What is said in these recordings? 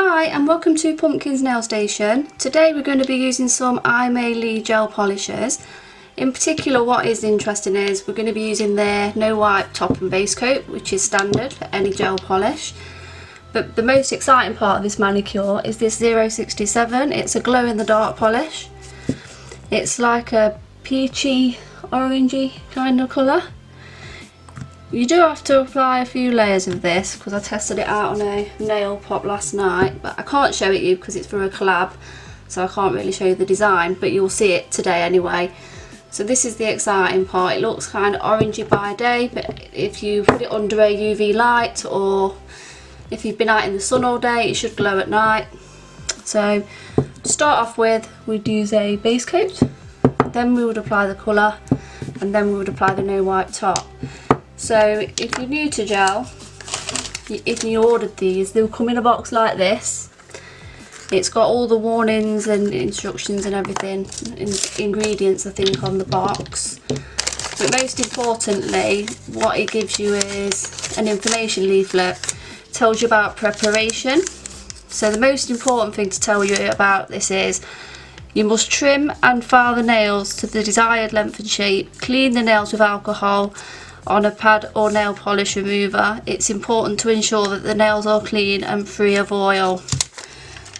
Hi and welcome to Pumpkin's Nail Station. Today we're going to be using some AIMEILI gel polishes. In particular, what is interesting is we're going to be using their no wipe top and base coat, which is standard for any gel polish. But the most exciting part of this manicure is this 067. It's a glow in the dark polish. It's like a peachy, orangey kind of colour. You do have to apply a few layers of this because I tested it out on a nail pop last night, but I can't show it you because it's for a collab, so I can't really show you the design, but you'll see it today anyway. So this is the exciting part. It looks kind of orangey by day, but if you put it under a UV light or if you've been out in the sun all day, it should glow at night. So to start off with, we'd use a base coat, then we would apply the colour, and then we would apply the no wipe top. So if you're new to gel, if you ordered these, they'll come in a box like this. It's got all the warnings and instructions and everything, and ingredients I think on the box. But most importantly, what it gives you is an information leaflet. It tells you about preparation. So the most important thing to tell you about this is you must trim and file the nails to the desired length and shape. Clean the nails with alcohol on a pad or nail polish remover. It's important to ensure that the nails are clean and free of oil.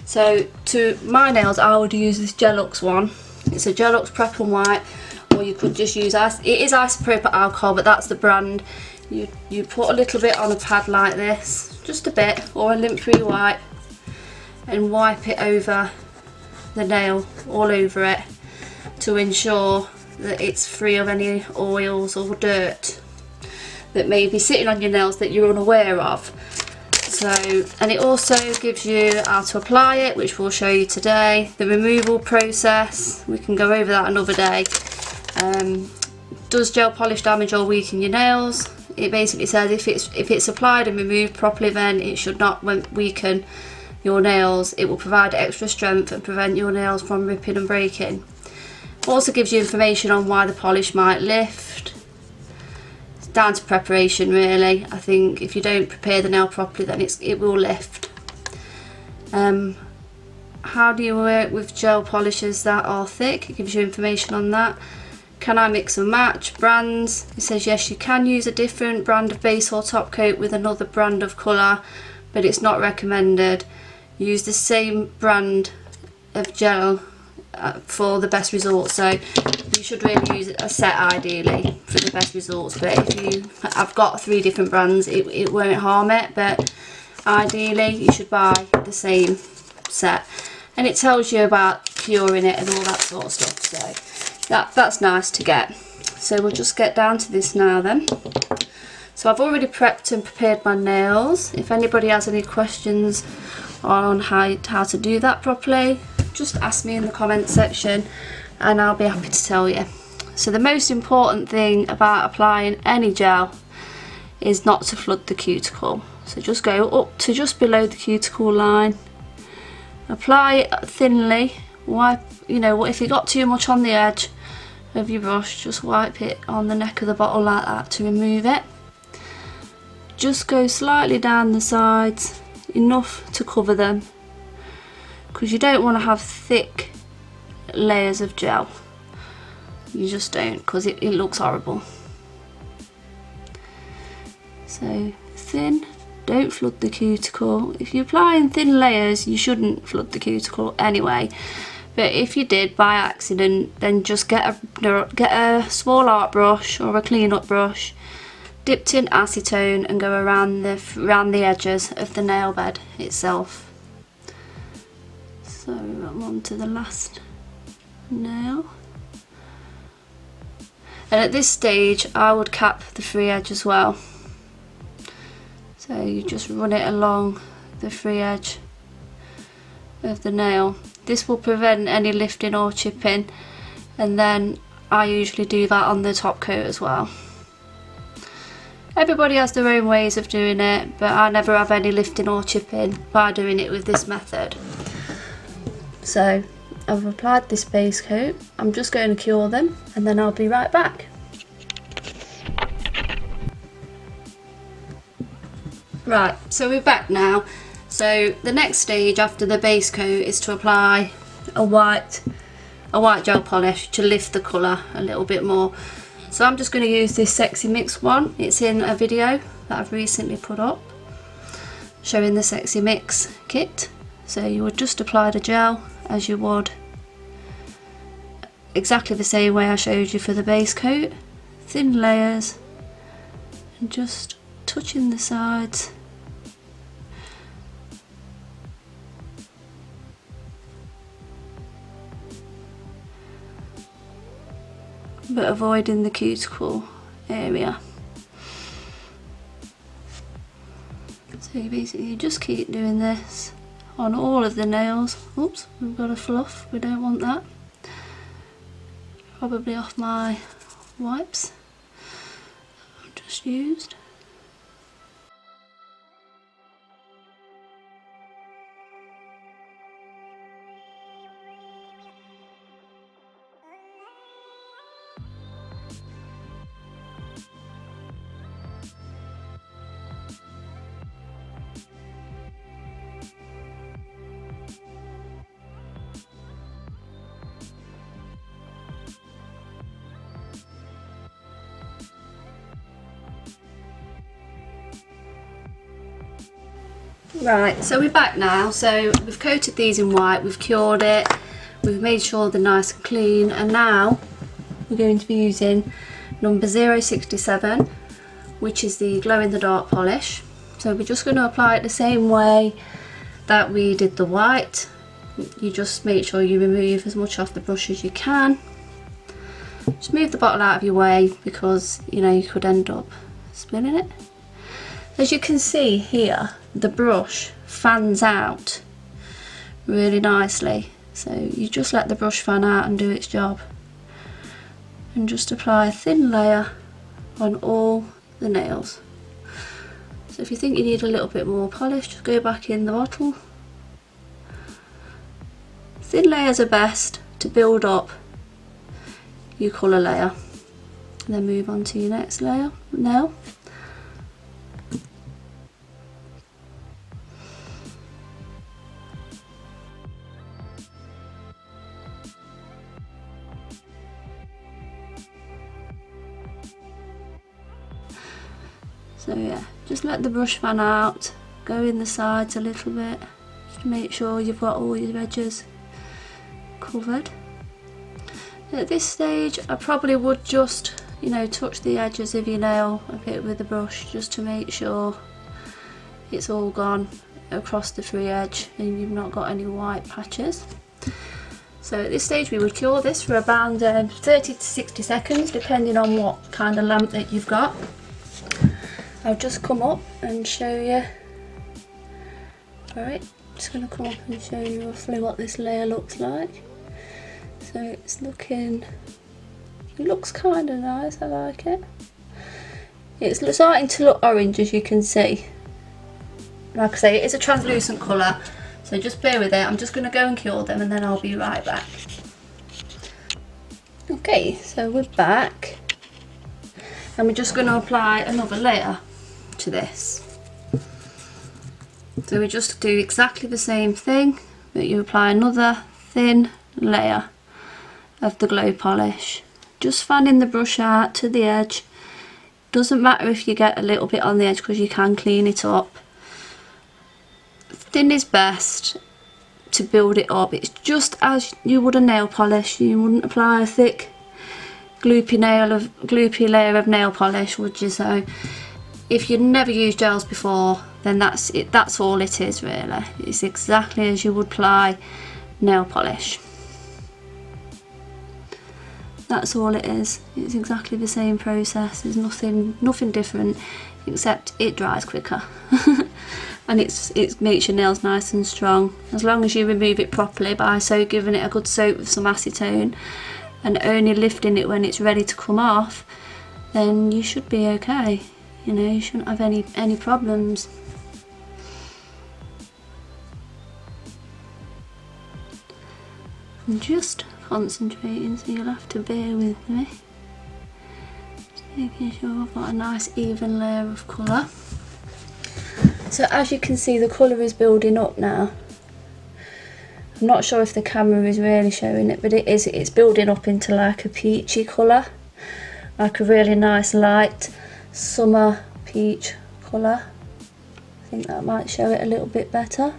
So to my nails, I would use this Gelux one. It's a Gelux Prep and Wipe, or you could just use it is isopropyl alcohol, but that's the brand. You put a little bit on a pad like this, just a bit, or a lint-free wipe, and wipe it over the nail, all over it, to ensure that it's free of any oils or dirt that may be sitting on your nails that you're unaware of. So, and it also gives you how to apply it, which we'll show you today. The removal process, we can go over that another day. Does gel polish damage or weaken your nails? It basically says if it's applied and removed properly, then it should not weaken your nails. It will provide extra strength and prevent your nails from ripping and breaking. Also gives you information on why the polish might lift. It's down to preparation really. I think if you don't prepare the nail properly, then it will lift. How do you work with gel polishes that are thick? It gives you information on that. Can I mix and match brands? It says yes, you can use a different brand of base or top coat with another brand of colour, but it's not recommended. Use the same brand of gel for the best results. So you should really use a set ideally for the best results, but if I've got 3 different brands, it won't harm it, but ideally you should buy the same set, and it tells you about curing it and all that sort of stuff, so that's nice to get. So we'll just get down to this now then. So I've already prepped and prepared my nails. If anybody has any questions on how to do that properly, just ask me in the comment section and I'll be happy to tell you. So the most important thing about applying any gel is not to flood the cuticle. So just go up to just below the cuticle line, apply it thinly, wipe, if you got too much on the edge of your brush, just wipe it on the neck of the bottle like that to remove it. Just go slightly down the sides, enough to cover them, because you don't want to have thick layers of gel. You just don't, because it looks horrible. So thin, don't flood the cuticle. If you apply in thin layers, you shouldn't flood the cuticle anyway, but if you did by accident, then just get a small art brush or a clean up brush, dipped in acetone, and go around the edges of the nail bed itself. So I'm on to the last nail, and at this stage I would cap the free edge as well. So you just run it along the free edge of the nail. This will prevent any lifting or chipping, and then I usually do that on the top coat as well. Everybody has their own ways of doing it, but I never have any lifting or chipping by doing it with this method. So I've applied this base coat. I'm just going to cure them and then I'll be right back. Right, so we're back now. So the next stage after the base coat is to apply a white gel polish to lift the colour a little bit more. So I'm just going to use this Sexy Mix one. It's in a video that I've recently put up showing the Sexy Mix kit. So you would just apply the gel as you would exactly the same way I showed you for the base coat. Thin layers and just touching the sides. But avoiding the cuticle area. So you basically just keep doing this on all of the nails. Oops, we've got a fluff, we don't want that. Probably off my wipes I've just used. Right, so we're back now. So we've coated these in white, we've cured it, we've made sure they're nice and clean, and now we're going to be using number 067, which is the glow in the dark polish. So we're just going to apply it the same way that we did the white. You just make sure you remove as much off the brush as you can. Just move the bottle out of your way because you know you could end up spilling it. As you can see here, the brush fans out really nicely, so you just let the brush fan out and do its job, and just apply a thin layer on all the nails. So if you think you need a little bit more polish, just go back in the bottle. Thin layers are best to build up your colour layer, and then move on to your next layer nail. So yeah, just let the brush fan out, go in the sides a little bit, just to make sure you've got all your edges covered. At this stage I probably would just, you know, touch the edges of your nail a bit with the brush just to make sure it's all gone across the free edge and you've not got any white patches. So at this stage we would cure this for around 30 to 60 seconds depending on what kind of lamp that you've got. I'll just come up and show you. Alright, just going to come up and show you roughly what this layer looks like. So it's looking, it looks kind of nice, I like it. It's starting to look orange, as you can see. Like I say, it is a translucent colour, so just bear with it. I'm just going to go and cure them and then I'll be right back. Okay, so we're back and we're just going to apply another layer to this. So we just do exactly the same thing, but you apply another thin layer of the glow polish, just fanning the brush out to the edge. Doesn't matter if you get a little bit on the edge because you can clean it up. Thin is best to build it up. It's just as you would a nail polish. You wouldn't apply a thick gloopy layer of nail polish, would you? So if you've never used gels before, then that's it. That's all it is really. It's exactly as you would apply nail polish. That's all it is. It's exactly the same process. There's nothing different, except it dries quicker. And it makes your nails nice and strong. As long as you remove it properly by giving it a good soak with some acetone and only lifting it when it's ready to come off, then you should be okay. You know, you shouldn't have any problems. I'm just concentrating, so you'll have to bear with me. Just making sure I've got a nice even layer of colour. So as you can see, the colour is building up now. I'm not sure if the camera is really showing it, but it is. It's building up into like a peachy colour, like a really nice light summer peach colour. I think that might show it a little bit better.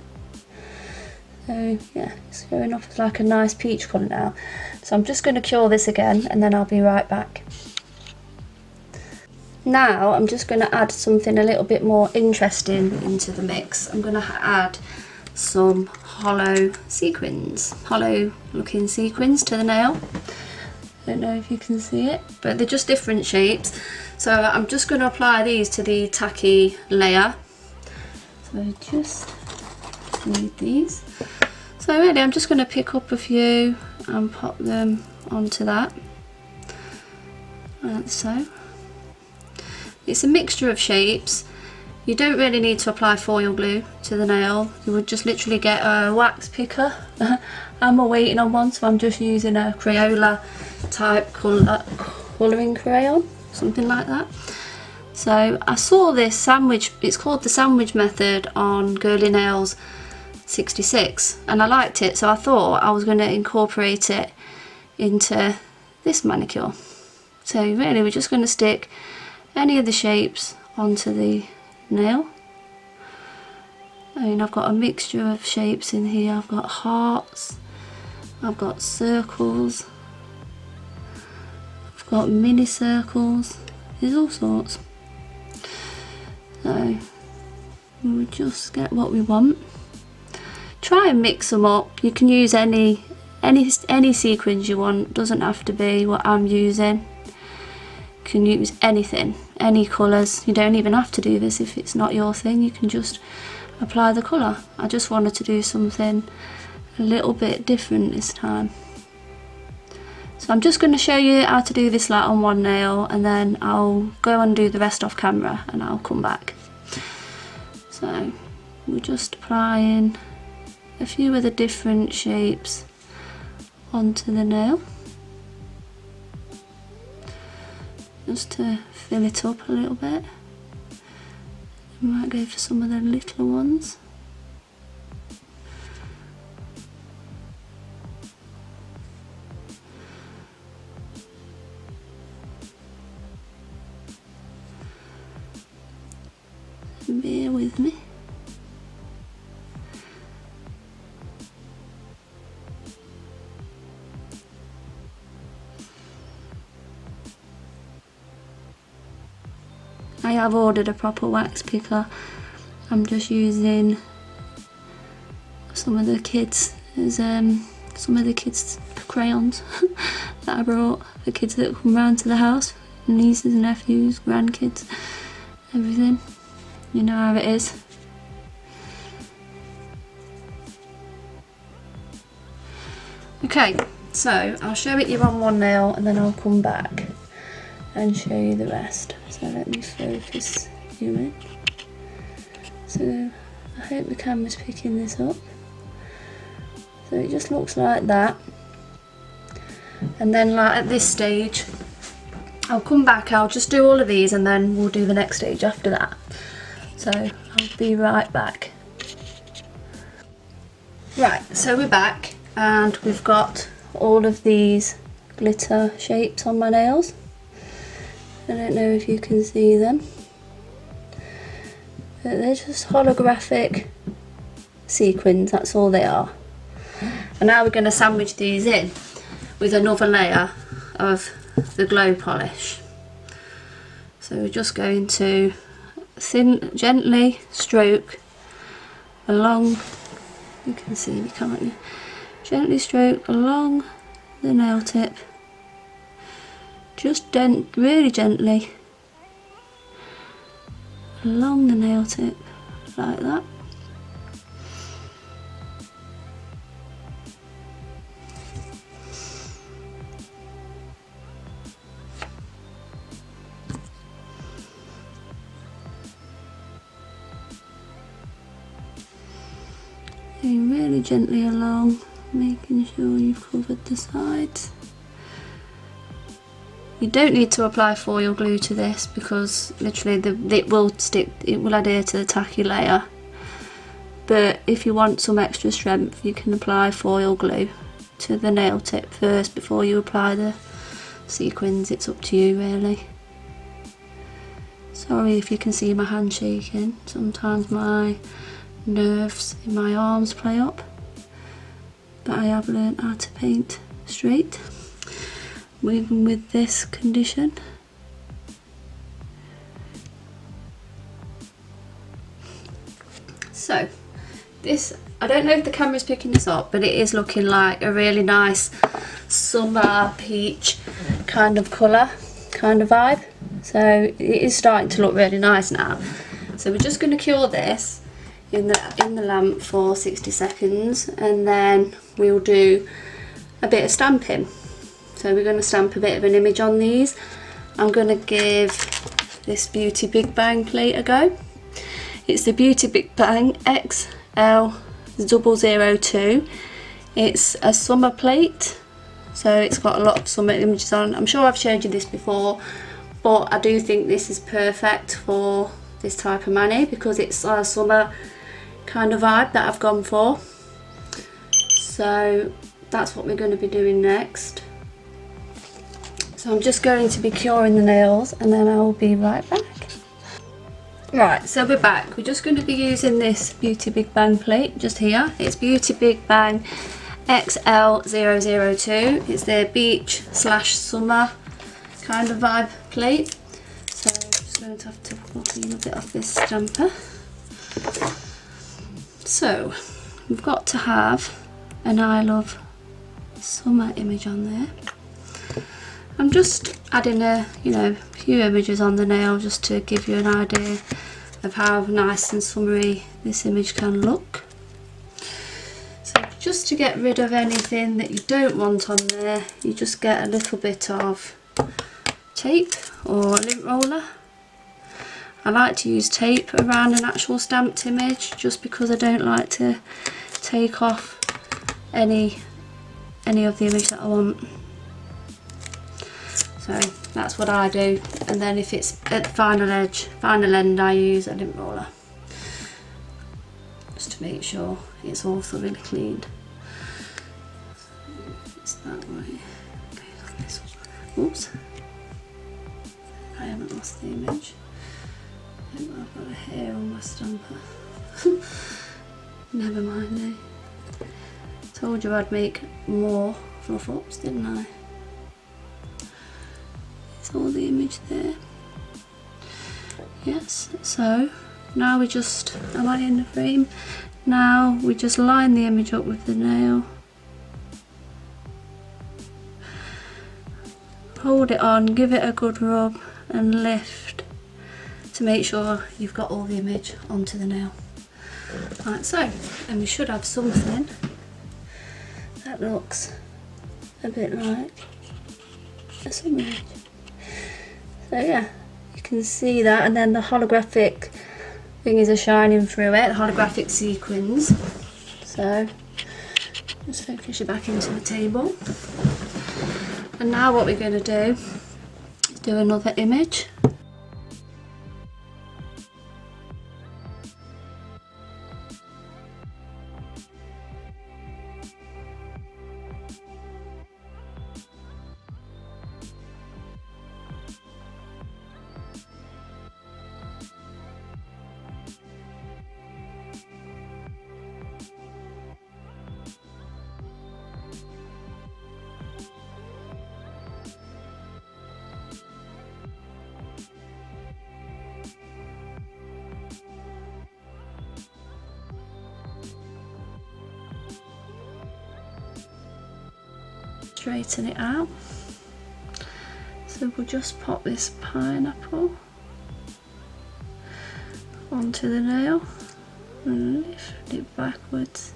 So yeah, it's going off as like a nice peach colour now. So I'm just going to cure this again and then I'll be right back. Now I'm just going to add something a little bit more interesting into the mix. I'm going to add some hollow sequins, hollow looking sequins to the nail. I don't know if you can see it, but they're just different shapes. So I'm just going to apply these to the tacky layer. So I just need these. So really I'm just going to pick up a few and pop them onto that, like so. It's a mixture of shapes. You don't really need to apply foil glue to the nail. You would just literally get a wax picker. I'm waiting on one, so I'm just using a Crayola type colouring crayon, something like that. So I saw this sandwich, it's called the sandwich method on Girly Nails 66, and I liked it, so I thought I was going to incorporate it into this manicure. So really we're just going to stick any of the shapes onto the nail. I mean, I've got a mixture of shapes in here. I've got hearts, I've got circles, I've got mini circles, there's all sorts. So we'll just get what we want. Try and mix them up. You can use any sequins you want, doesn't have to be what I'm using. You can use anything, any colours. You don't even have to do this if it's not your thing. You can just apply the colour. I just wanted to do something a little bit different this time. So I'm just going to show you how to do this light on one nail, and then I'll go and do the rest off camera and I'll come back. So we're just applying a few of the different shapes onto the nail, just to fill it up a little bit. I might go for some of the little ones. Bear with me. I have ordered a proper wax picker. I'm just using some of the kids crayons that I brought, the kids that come round to the house, nieces, nephews, grandkids, everything. You know how it is. Okay, so I'll show it you on one nail and then I'll come back and show you the rest. So let me focus you in. So I hope the camera's picking this up. So it just looks like that. And then like at this stage, I'll come back, I'll just do all of these and then we'll do the next stage after that. So I'll be right back. Right, so we're back and we've got all of these glitter shapes on my nails. I don't know if you can see them, but they're just holographic sequins, that's all they are. And now we're going to sandwich these in with another layer of the glow polish. So we're just going to gently stroke along, you can see me, can't you? Gently stroke along the nail tip, just really gently along the nail tip, like that. Going really gently along, making sure you've covered the sides. You don't need to apply foil glue to this because literally it will stick, it will adhere to the tacky layer. But if you want some extra strength, you can apply foil glue to the nail tip first before you apply the sequins. It's up to you really. Sorry if you can see my hand shaking. Sometimes my nerves in my arms play up. But I have learned how to paint straight, even with this condition. So this, I don't know if the camera's picking this up, but it is looking like a really nice summer peach kind of colour, kind of vibe. So it is starting to look really nice now. So we're just going to cure this in the lamp for 60 seconds, and then we'll do a bit of stamping. So we're going to stamp a bit of an image on these. I'm going to give this Beauty Big Bang plate a go. It's the Beauty Big Bang XL002. It's a summer plate, so it's got a lot of summer images on. I'm sure I've showed you this before, but I do think this is perfect for this type of mani because it's a summer kind of vibe that I've gone for. So that's what we're going to be doing next. So I'm just going to be curing the nails and then I will be right back. Right, so we're back. We're just going to be using this Beauty Big Bang plate just here. It's Beauty Big Bang XL002. It's their beach / summer kind of vibe plate. So I'm just going to have to clean a bit off this stamper. So we've got to have an I love summer image on there. I'm just adding a few images on the nail just to give you an idea of how nice and summery this image can look. So just to get rid of anything that you don't want on there, you just get a little bit of tape or a lint roller. I like to use tape around an actual stamped image just because I don't like to take off any of the image that I want. So that's what I do, and then if it's at the final end, I use a lint roller just to make sure it's all thoroughly cleaned. It's that way. Okay, like this one. Oops, I haven't lost the image. I've got a hair on my stamper. Never mind, eh? Told you I'd make more fluff ups, didn't I? It's all the image there. Yes, so now we just, am I in the frame? Now we just line the image up with the nail. Hold it on, give it a good rub and lift to make sure you've got all the image onto the nail. Like so, and we should have something that looks a bit like a summer image. So yeah, you can see that, and then the holographic thingies are shining through it, the holographic sequins. So just focus you back into the table. And now what we're going to do is do another image. Straighten it out. So we'll just pop this pineapple onto the nail and lift it backwards,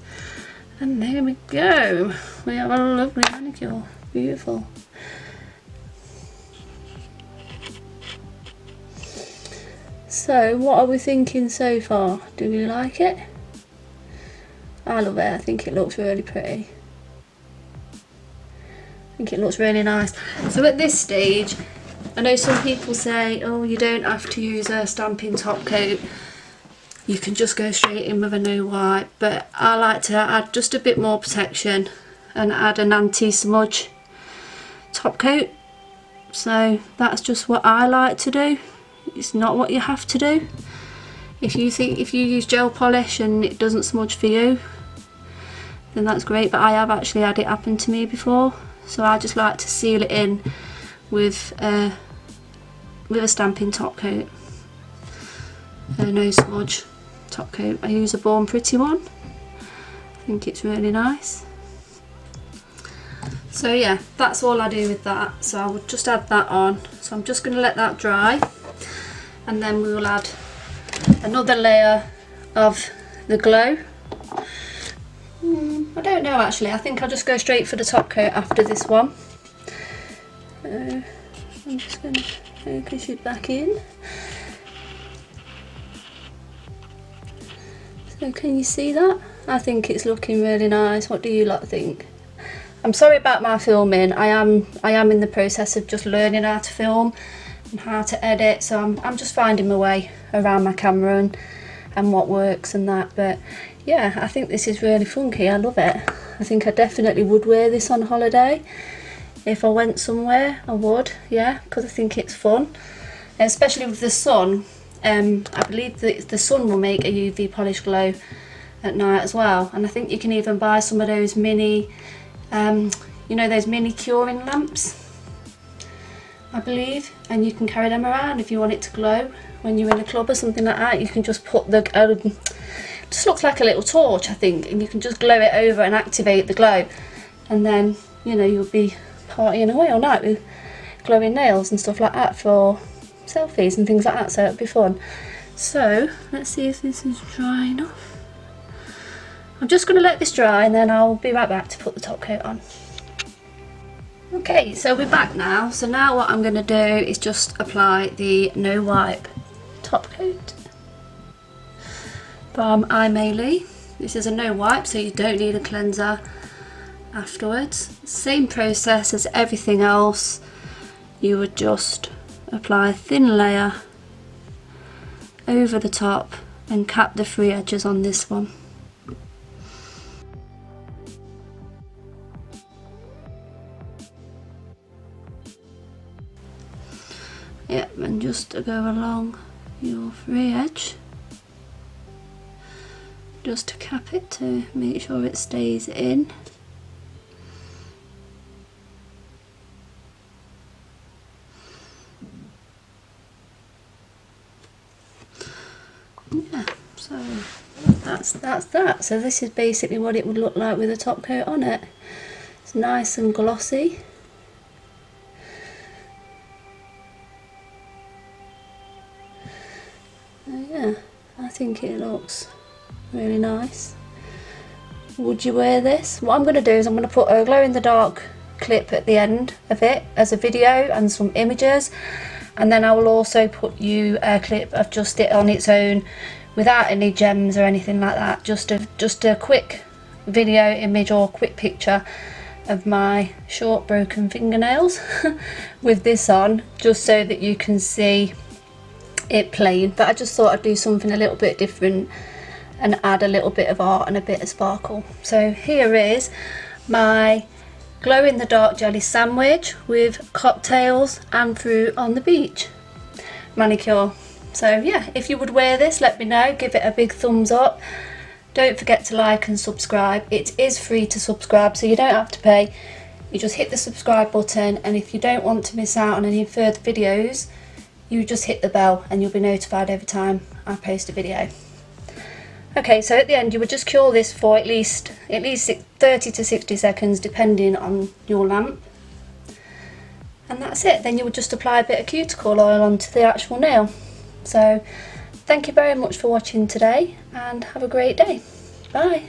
and there we go. We have a lovely manicure. Beautiful. So what are we thinking so far? Do we like it? I love it. I think it looks really pretty. I think it looks really nice. So at this stage, I know some people say, oh, you don't have to use a stamping top coat, you can just go straight in with a no wipe, but I like to add just a bit more protection and add an anti-smudge top coat. So that's just what I like to do. It's not what you have to do. If you use gel polish and it doesn't smudge for you, then that's great, but I have actually had it happen to me before, so I just like to seal it in with a stamping top coat, a no smudge top coat. I use a Born Pretty one. I think it's really nice. So yeah, that's all I do with that. So I would just add that on. So I'm just going to let that dry, and then we will add another layer of the glow. I don't know actually, I think I'll just go straight for the top coat after this one. I'm just going to focus it back in. So can you see that? I think it's looking really nice. What do you lot think? I'm sorry about my filming. I am in the process of just learning how to film and how to edit, so I'm just finding my way around my camera and what works and that. But yeah, I think this is really funky. I love it. I think I definitely would wear this on holiday. If I went somewhere, I would, yeah, because I think it's fun. And especially with the sun. I believe that the sun will make a UV polish glow at night as well. And I think you can even buy some of those mini, you know, those mini curing lamps, I believe. And you can carry them around if you want it to glow when you're in a club or something like that. You can just put the, just looks like a little torch, I think, and you can just glow it over and activate the glow, and then, you know, you'll be partying away all night with glowing nails and stuff like that for selfies and things like that, so it'll be fun. So let's see if this is dry enough. I'm just going to let this dry and then I'll be right back to put the top coat on. Okay, so we're back now. So now what I'm going to do is just apply the no wipe top coat from AIMEILI. This is a no wipe, so you don't need a cleanser afterwards. Same process as everything else. You would just apply a thin layer over the top and cap the free edges on this one. Yep, and just to go along your free edge, just to cap it to make sure it stays in. Yeah, so that's that. So this is basically what it would look like with a top coat on it. It's nice and glossy. So yeah, I think it looks really nice. Would you wear this? What I'm going to do is I'm going to put a glow in the dark clip at the end of it as a video and some images, and then I will also put you a clip of just it on its own without any gems or anything like that, just a quick video image or quick picture of my short broken fingernails with this on, just so that you can see it plain. But I just thought I'd do something a little bit different and add a little bit of art and a bit of sparkle. So here is my glow in the dark jelly sandwich with cocktails and fruit on the beach manicure. So yeah, if you would wear this, let me know, give it a big thumbs up. Don't forget to like and subscribe. It is free to subscribe, so you don't have to pay. You just hit the subscribe button, and if you don't want to miss out on any further videos, you just hit the bell and you'll be notified every time I post a video. Okay, so at the end you would just cure this for at least 30 to 60 seconds depending on your lamp, and that's it. Then you would just apply a bit of cuticle oil onto the actual nail. So thank you very much for watching today and have a great day. Bye.